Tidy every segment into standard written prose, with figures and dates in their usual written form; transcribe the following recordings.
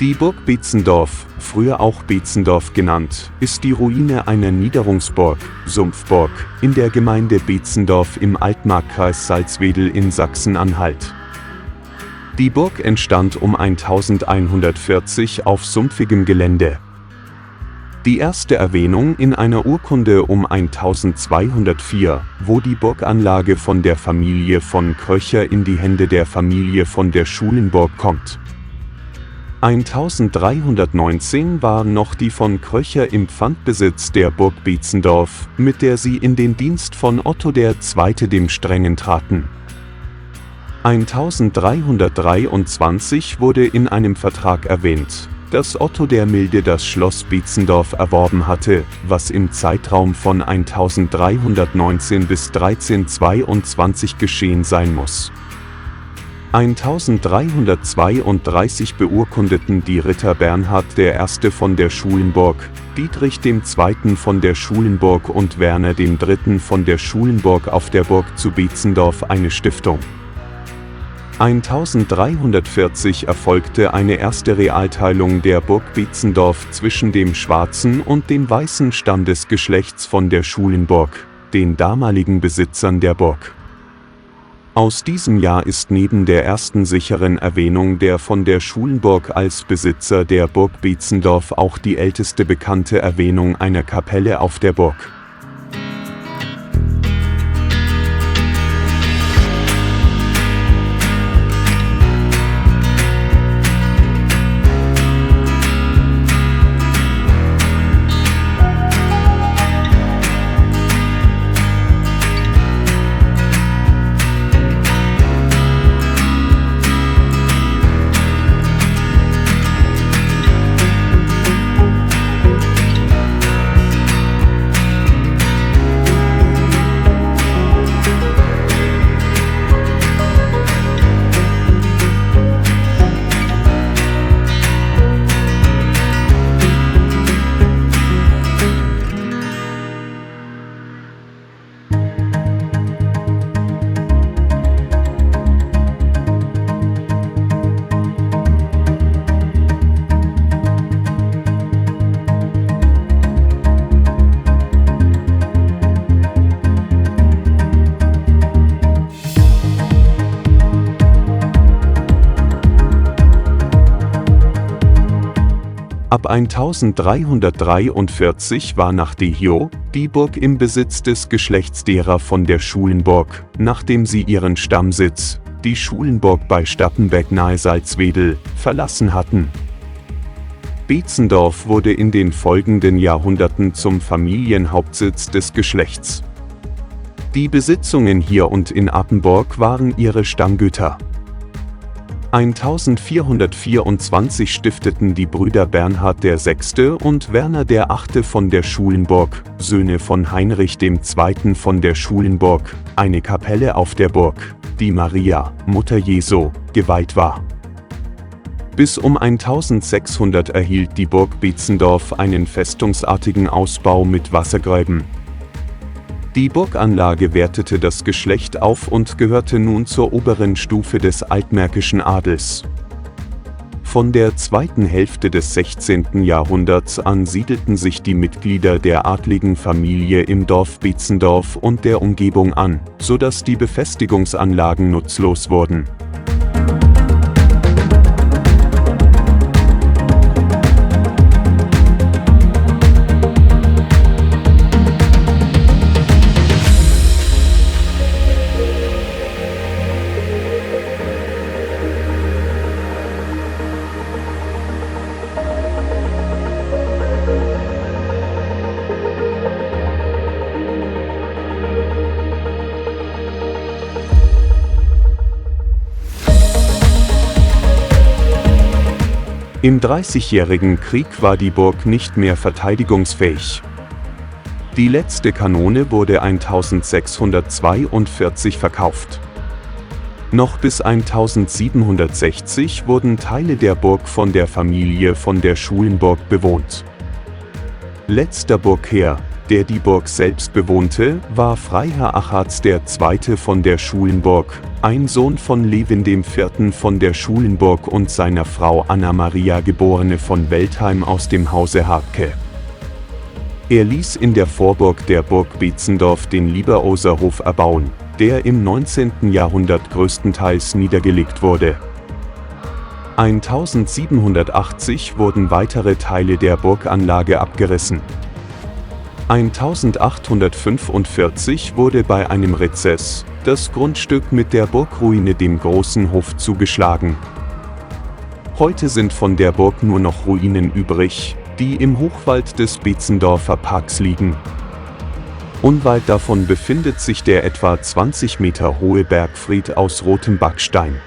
Die Burg Beetzendorf, früher auch Beetzendorf genannt, ist die Ruine einer Niederungsburg, Sumpfburg, in der Gemeinde Beetzendorf im Altmarkkreis Salzwedel in Sachsen-Anhalt. Die Burg entstand um 1140 auf sumpfigem Gelände. Die erste Erwähnung in einer Urkunde um 1204, wo die Burganlage von der Familie von Kröcher in die Hände der Familie von der Schulenburg kommt. 1319 war noch die von Kröcher im Pfandbesitz der Burg Beetzendorf, mit der sie in den Dienst von Otto II. Dem Strengen traten. 1323 wurde in einem Vertrag erwähnt, dass Otto der Milde das Schloss Beetzendorf erworben hatte, was im Zeitraum von 1319 bis 1322 geschehen sein muss. 1332 beurkundeten die Ritter Bernhard I. von der Schulenburg, Dietrich II. von der Schulenburg und Werner III. von der Schulenburg auf der Burg zu Beetzendorf eine Stiftung. 1340 erfolgte eine erste Realteilung der Burg Beetzendorf zwischen dem schwarzen und dem weißen Stamm des Geschlechts von der Schulenburg, den damaligen Besitzern der Burg. Aus diesem Jahr ist neben der ersten sicheren Erwähnung der von der Schulenburg als Besitzer der Burg Beetzendorf auch die älteste bekannte Erwähnung einer Kapelle auf der Burg. Ab 1343 war nach Dehio die Burg im Besitz des Geschlechts derer von der Schulenburg, nachdem sie ihren Stammsitz, die Schulenburg bei Stappenbeck nahe Salzwedel, verlassen hatten. Beetzendorf wurde in den folgenden Jahrhunderten zum Familienhauptsitz des Geschlechts. Die Besitzungen hier und in Appenburg waren ihre Stammgüter. 1424 stifteten die Brüder Bernhard VI. Und Werner VIII. Von der Schulenburg, Söhne von Heinrich II. von der Schulenburg, eine Kapelle auf der Burg, die Maria, Mutter Jesu, geweiht war. Bis um 1600 erhielt die Burg Beetzendorf einen festungsartigen Ausbau mit Wassergräben. Die Burganlage wertete das Geschlecht auf und gehörte nun zur oberen Stufe des altmärkischen Adels. Von der zweiten Hälfte des 16. Jahrhunderts an siedelten sich die Mitglieder der adligen Familie im Dorf Beetzendorf und der Umgebung an, sodass die Befestigungsanlagen nutzlos wurden. Im Dreißigjährigen Krieg war die Burg nicht mehr verteidigungsfähig. Die letzte Kanone wurde 1642 verkauft. Noch bis 1760 wurden Teile der Burg von der Familie von der Schulenburg bewohnt. Letzter Burgherr, Der die Burg selbst bewohnte, war Freiherr Achatz II. Von der Schulenburg, ein Sohn von Levin IV. Von der Schulenburg und seiner Frau Anna Maria geborene von Weltheim aus dem Hause Hartke. Er ließ in der Vorburg der Burg Beetzendorf den Lieberoser Hof erbauen, der im 19. Jahrhundert größtenteils niedergelegt wurde. 1780 wurden weitere Teile der Burganlage abgerissen. 1845 wurde bei einem Rezess das Grundstück mit der Burgruine dem Großen Hof zugeschlagen. Heute sind von der Burg nur noch Ruinen übrig, die im Hochwald des Beetzendorfer Parks liegen. Unweit davon befindet sich der etwa 20 Meter hohe Bergfried aus rotem Backstein.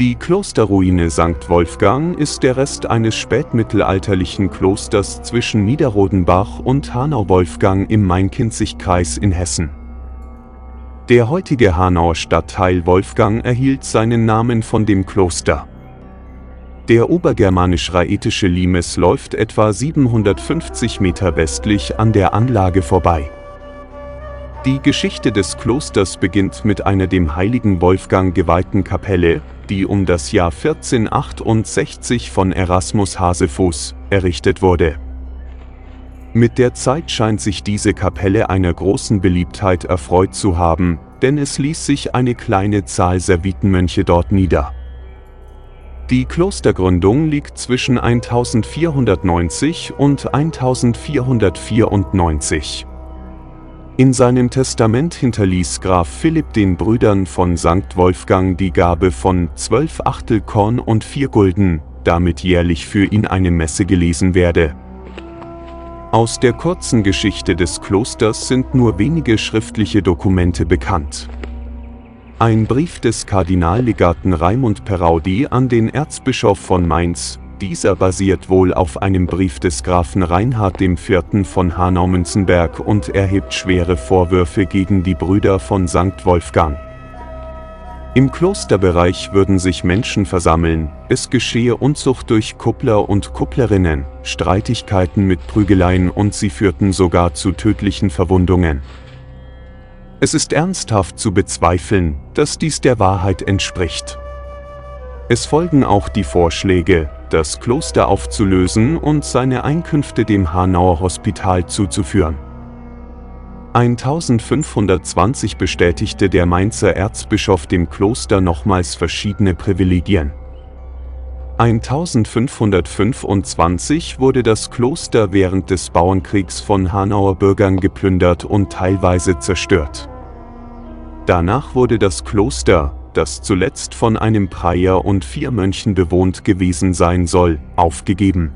Die Klosterruine St. Wolfgang ist der Rest eines spätmittelalterlichen Klosters zwischen Niederrodenbach und Hanau-Wolfgang im Main-Kinzig-Kreis in Hessen. Der heutige Hanauer Stadtteil Wolfgang erhielt seinen Namen von dem Kloster. Der obergermanisch-raetische Limes läuft etwa 750 Meter westlich an der Anlage vorbei. Die Geschichte des Klosters beginnt mit einer dem heiligen Wolfgang geweihten Kapelle, die um das Jahr 1468 von Erasmus Hasefuß errichtet wurde. Mit der Zeit scheint sich diese Kapelle einer großen Beliebtheit erfreut zu haben, denn es ließ sich eine kleine Zahl Servitenmönche dort nieder. Die Klostergründung liegt zwischen 1490 und 1494. In seinem Testament hinterließ Graf Philipp den Brüdern von St. Wolfgang die Gabe von 12 Achtel Korn und 4 Gulden, damit jährlich für ihn eine Messe gelesen werde. Aus der kurzen Geschichte des Klosters sind nur wenige schriftliche Dokumente bekannt. Ein Brief des Kardinallegaten Raimund Peraudi an den Erzbischof von Mainz, dieser basiert wohl auf einem Brief des Grafen Reinhard IV. Von Hanau-Münzenberg und erhebt schwere Vorwürfe gegen die Brüder von St. Wolfgang. Im Klosterbereich würden sich Menschen versammeln, es geschehe Unzucht durch Kuppler und Kupplerinnen, Streitigkeiten mit Prügeleien und sie führten sogar zu tödlichen Verwundungen. Es ist ernsthaft zu bezweifeln, dass dies der Wahrheit entspricht. Es folgen auch die Vorschläge, das Kloster aufzulösen und seine Einkünfte dem Hanauer Hospital zuzuführen. 1520 bestätigte der Mainzer Erzbischof dem Kloster nochmals verschiedene Privilegien. 1525 wurde das Kloster während des Bauernkriegs von Hanauer Bürgern geplündert und teilweise zerstört. Danach wurde das Kloster, das zuletzt von einem Prior und 4 Mönchen bewohnt gewesen sein soll, aufgegeben.